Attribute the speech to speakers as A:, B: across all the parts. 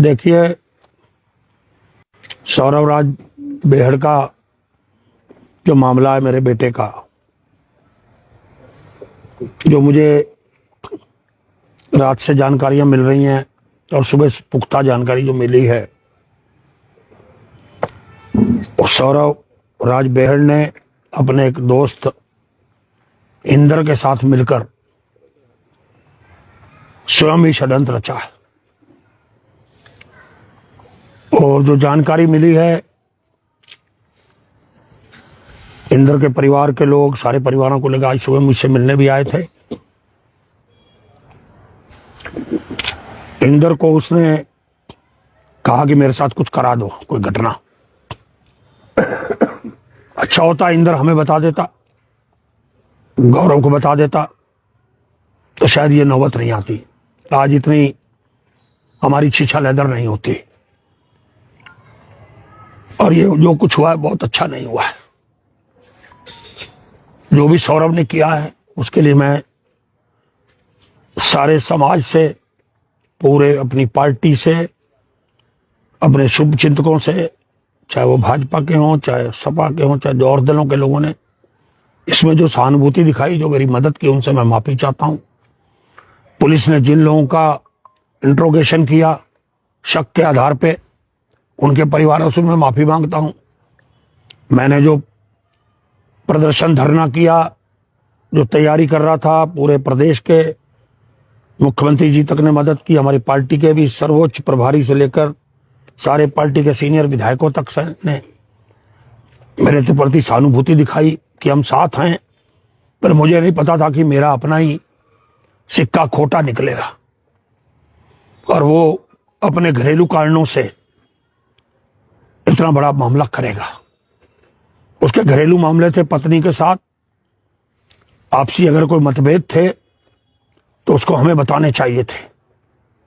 A: देखिए, सौरभ राज बेहड़ का जो मामला है, मेरे बेटे का, जो मुझे रात से जानकारियां मिल रही हैं और सुबह से पुख्ता जानकारी जो मिली है, सौरभ राज बेहड़ ने अपने एक दोस्त इंदर के साथ मिलकर स्वयं ही षड्यंत्र रचा है। और जो जानकारी मिली है, इंदर के परिवार के लोग, सारे परिवारों को लेकर आज सुबह मुझसे मिलने भी आए थे। इंदर को उसने कहा कि मेरे साथ कुछ करा दो, कोई घटना। अच्छा होता इंदर हमें बता देता, गौरव को बता देता, तो शायद ये नौबत नहीं आती, आज इतनी हमारी छीछा लेदर नहीं होती। और ये जो कुछ हुआ है बहुत अच्छा नहीं हुआ है। जो भी सौरभ ने किया है उसके लिए मैं सारे समाज से, पूरे अपनी पार्टी से, अपने शुभ चिंतकों से, चाहे वो भाजपा के हों, चाहे सपा के हों, चाहे जो और दलों के लोगों ने इसमें जो सहानुभूति दिखाई, जो मेरी मदद की, उनसे मैं माफी चाहता हूं। पुलिस ने जिन लोगों का इंट्रोगेशन किया शक के आधार पे, उनके परिवारों से मैं माफी मांगता हूं। मैंने जो प्रदर्शन धरना किया, जो तैयारी कर रहा था, पूरे प्रदेश के मुख्यमंत्री जी तक ने मदद की, हमारी पार्टी के भी सर्वोच्च प्रभारी से लेकर सारे पार्टी के सीनियर विधायकों तक से ने मेरे प्रति सहानुभूति दिखाई कि हम साथ हैं। पर मुझे नहीं पता था कि मेरा अपना ही सिक्का खोटा निकलेगा और वो अपने घरेलू कारणों से इतना बड़ा मामला करेगा। उसके घरेलू मामले थे, पत्नी के साथ आपसी अगर कोई मतभेद थे तो उसको हमें बताने चाहिए थे,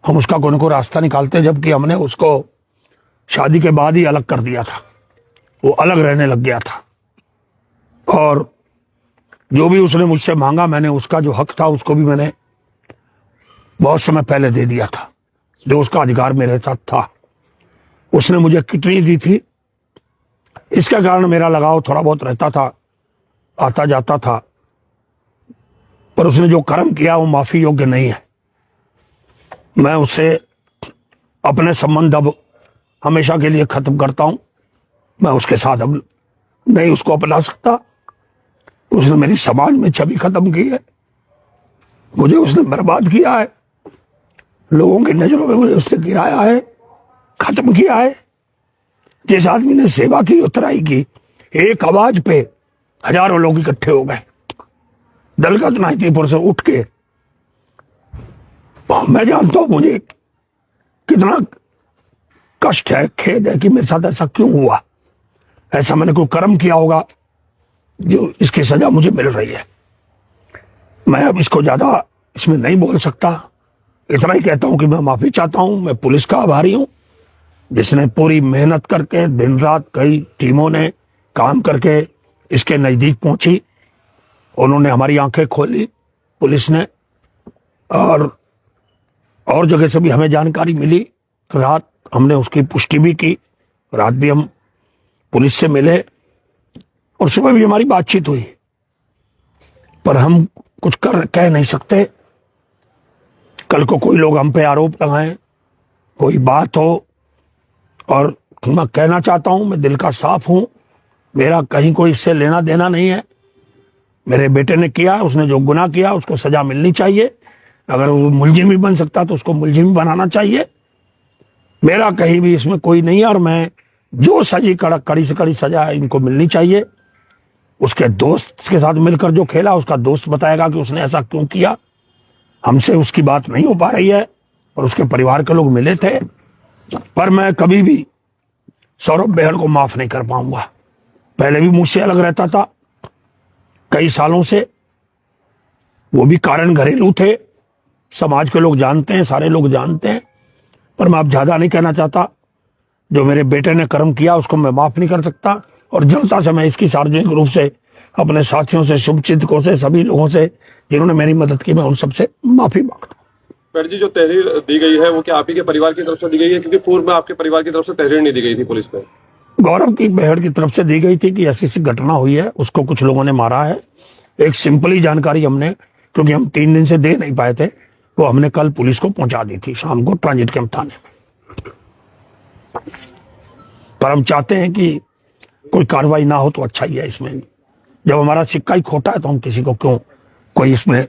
A: हम उसका कोई ना कोई रास्ता निकालते, जबकि हमने उसको शादी के बाद ही अलग कर दिया था। वो अलग रहने लग गया था और जो भी उसने मुझसे मांगा, मैंने उसका जो हक था उसको भी मैंने बहुत समय पहले दे दिया था, जो उसका अधिकार मेरे साथ था। उसने मुझे किडनी दी थी, इसके कारण मेरा लगाव थोड़ा बहुत रहता था, आता जाता था। पर उसने जो कर्म किया वो माफी योग्य नहीं है। मैं उससे अपने संबंध अब हमेशा के लिए खत्म करता हूं। मैं उसके साथ अब नहीं उसको अपना सकता। उसने मेरी समाज में छवि खत्म की है, मुझे उसने बर्बाद किया है, लोगों की नजरों में मुझे उसने गिराया है, खत्म किया है। जिस आदमी ने सेवा की, उतराई की, एक आवाज पे हजारों लोग इकट्ठे हो गए, दलगत नाइतीपुर से उठ के। मैं जानता हूं मुझे कितना कष्ट है, खेद है कि मेरे साथ ऐसा क्यों हुआ। ऐसा मैंने कोई कर्म किया होगा जो इसकी सजा मुझे मिल रही है। मैं अब इसको ज्यादा इसमें नहीं बोल सकता, इतना ही कहता हूं कि मैं माफी चाहता हूं। मैं पुलिस का आभारी हूं, जिसने पूरी मेहनत करके दिन रात कई टीमों ने काम करके इसके नजदीक पहुंची। उन्होंने हमारी आंखें खोली, पुलिस ने, और जगह से भी हमें जानकारी मिली। रात हमने उसकी पुष्टि भी की, रात भी हम पुलिस से मिले और सुबह भी हमारी बातचीत हुई। पर हम कुछ कह नहीं सकते। कल को कोई लोग हम पे आरोप लगाएं, कोई बात हो। और मैं कहना चाहता हूं, मैं दिल का साफ हूं, मेरा कहीं कोई इससे लेना देना नहीं है। मेरे बेटे ने किया, उसने जो गुनाह किया उसको सजा मिलनी चाहिए। अगर वो मुलजिम भी बन सकता तो उसको मुलजिम बनाना चाहिए। मेरा कहीं भी इसमें कोई नहीं है। और मैं जो सजी कड़ी से कड़ी सजा है इनको मिलनी चाहिए। उसके दोस्त के साथ मिलकर जो खेला, उसका दोस्त बताएगा कि उसने ऐसा क्यों किया। हमसे उसकी बात नहीं हो पा रही है और उसके परिवार के लोग मिले थे। पर मैं कभी भी सौरभ बेहड़ को माफ नहीं कर पाऊंगा। पहले भी मुझसे अलग रहता था कई सालों से, वो भी कारण घरेलू थे, समाज के लोग जानते हैं, सारे लोग जानते हैं। पर मैं अब ज्यादा नहीं कहना चाहता। जो मेरे बेटे ने कर्म किया उसको मैं माफ नहीं कर सकता। और जनता से मैं इसकी सार्वजनिक रूप से, अपने साथियों से, शुभचिंतकों से, सभी लोगों से जिन्होंने मेरी मदद की, मैं उन सबसे माफी मांगता हूं।
B: पर जी जो तहरीर दी गई है वो क्या आप ही के परिवार की तरफ से दी गई है, क्योंकि पूर्व में आपके परिवार की तरफ से तहरीर नहीं दी गई थी पुलिस में?
A: गौरव की बहड़ की तरफ से दी गई थी कि ऐसी ऐसी घटना हुई है, उसको कुछ लोगों ने मारा है। एक सिंपली जानकारी हमने, क्योंकि हम 3 दिन से दे नहीं पाए थे, वो हमने कल पुलिस को पहुंचा दी थी शाम को ट्रांजिट कैंप थाने में। पर हम चाहते हैं कि कोई कार्रवाई ना हो तो अच्छा ही है। इसमें जब हमारा सिक्का ही खोटा है तो हम किसी को क्यों कोई इसमें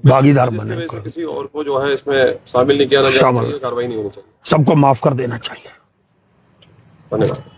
A: भागीदार
B: जिसकी
A: बने।
B: वजह से किसी और को जो है इसमें शामिल नहीं किया जाना चाहिए, कार्रवाई नहीं होनी चाहिए।
A: सबको माफ कर देना चाहिए।
B: धन्यवाद।